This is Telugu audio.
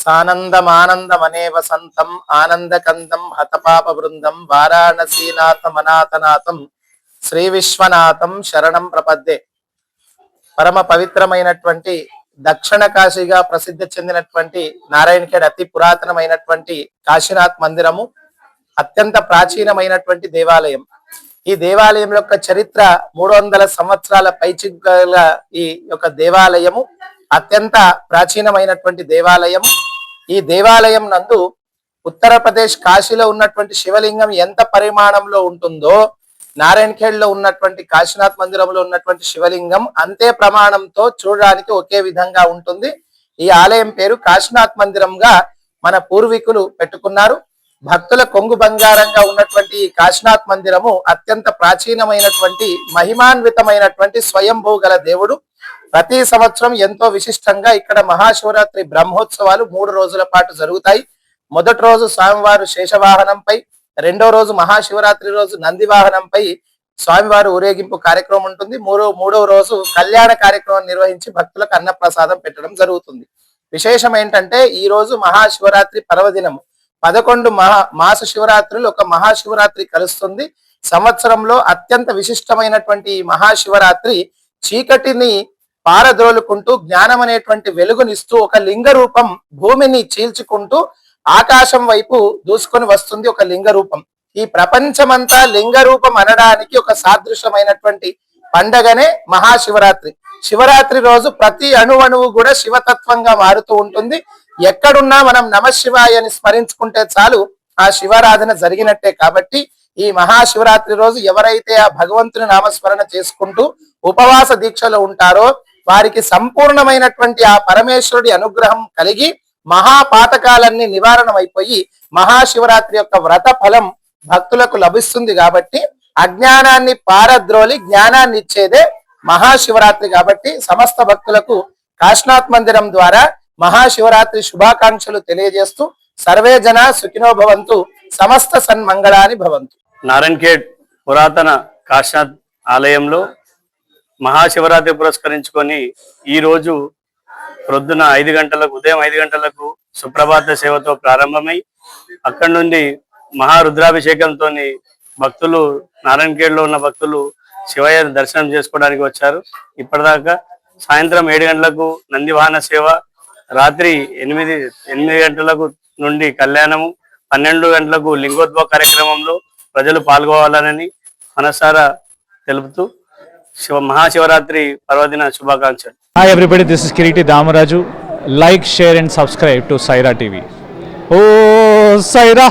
సానందమానందమనేవ సంతం ఆనందకందం హతపాప బృందం వారాణసీనాథమనాథనాథం శ్రీ విశ్వనాథం శరణం ప్రపద్దే. పరమ పవిత్రమైనటువంటి దక్షిణ కాశీగా ప్రసిద్ధి చెందినటువంటి నారాయణఖేడ్ అతి పురాతనమైనటువంటి కాశీనాథ్ మందిరము అత్యంత ప్రాచీనమైనటువంటి దేవాలయం. ఈ దేవాలయం యొక్క చరిత్ర 300 సంవత్సరాల పైచిగల ఈ యొక్క దేవాలయము అత్యంత ప్రాచీనమైనటువంటి దేవాలయం. ఈ దేవాలయం నందు ఉత్తరప్రదేశ్ కాశీలో ఉన్నటువంటి శివలింగం ఎంత పరిమాణంలో ఉంటుందో నారాయణఖేడ్ లో ఉన్నటువంటి కాశీనాథ్ మందిరంలో ఉన్నటువంటి శివలింగం అంతే ప్రమాణంతో చూడడానికి ఒకే విధంగా ఉంటుంది. ఈ ఆలయం పేరు కాశీనాథ్ మందిరంగా మన పూర్వీకులు పెట్టుకున్నారు. భక్తుల కొంగు బంగారంగా ఉన్నటువంటి ఈ కాశీనాథ్ మందిరము అత్యంత ప్రాచీనమైనటువంటి మహిమాన్వితమైనటువంటి స్వయంభూ గల దేవుడు. ప్రతి సంవత్సరం ఎంతో విశిష్టంగా ఇక్కడ మహాశివరాత్రి బ్రహ్మోత్సవాలు 3 రోజుల పాటు జరుగుతాయి. మొదటి రోజు స్వామివారు శేషవాహనంపై, రెండో రోజు మహాశివరాత్రి రోజు నంది వాహనంపై స్వామివారు ఊరేగింపు కార్యక్రమం ఉంటుంది. మూడవ రోజు కళ్యాణ కార్యక్రమం నిర్వహించి భక్తులకు అన్నప్రసాదం పెట్టడం జరుగుతుంది. విశేషం ఏంటంటే ఈ రోజు మహాశివరాత్రి పర్వదినము. 11 మాస శివరాత్రులు ఒక మహాశివరాత్రి కలుస్తుంది. సంవత్సరంలో అత్యంత విశిష్టమైనటువంటి ఈ మహాశివరాత్రి చీకటిని పారద్రోలుకుంటూ జ్ఞానం అనేటువంటి వెలుగునిస్తూ ఒక లింగ రూపం భూమిని చీల్చుకుంటూ ఆకాశం వైపు దూసుకొని వస్తుంది. ఒక లింగ రూపం. ఈ ప్రపంచమంతా లింగ రూపం అనడానికి ఒక సాదృశ్యమైనటువంటి పండగనే మహాశివరాత్రి. శివరాత్రి రోజు ప్రతి అణువు కూడా శివతత్వంగా మారుతూ ఉంటుంది. ఎక్కడున్నా మనం నమశివాయ అని స్మరించుకుంటే చాలు ఆ శివారాధన జరిగినట్టే. కాబట్టి ఈ మహాశివరాత్రి రోజు ఎవరైతే ఆ భగవంతుని నామస్మరణ చేసుకుంటూ ఉపవాస దీక్షలో ఉంటారో వారికి సంపూర్ణమైనటువంటి ఆ పరమేశ్వరుడి అనుగ్రహం కలిగి మహాపాతకాలన్నీ నివారణమైపోయి మహాశివరాత్రి యొక్క వ్రత ఫలం భక్తులకు లభిస్తుంది. కాబట్టి అజ్ఞానాన్ని పారద్రోలి జ్ఞానాన్ని ఇచ్చేదే మహాశివరాత్రి. కాబట్టి సమస్త భక్తులకు కాశీనాథ్ మందిరం ద్వారా మహాశివరాత్రి శుభాకాంక్షలు తెలియజేస్తూ సర్వే జన సుఖినో భవంతు, సమస్త సన్మంగళాని భవంతు. నారాయణఖేడ్ పురాతన కాశీనాథ్ ఆలయంలో మహాశివరాత్రి పురస్కరించుకొని ఈ రోజు ప్రొద్దున 5 గంటలకు, ఉదయం 5 గంటలకు సుప్రభాత సేవతో ప్రారంభమై అక్కడి నుండి మహారుద్రాభిషేకంతో భక్తులు, నారాయణఖేడ్ లో ఉన్న భక్తులు శివయ్య దర్శనం చేసుకోవడానికి వచ్చారు. ఇప్పటిదాకా సాయంత్రం 7 గంటలకు నంది వాహన సేవ, రాత్రి 8 గంటలకు నుండి కళ్యాణము, 12 గంటలకు లింగోద్భవ కార్యక్రమంలో ప్రజలు పాల్గొవాలని మనసారా తెలుపుతూ మహాశివరాత్రి పర్వదిన శుభాకాంక్షలు. Hi everybody, this is Kiriti Damaraju. Like, share and subscribe to Saira TV. Oh Saira!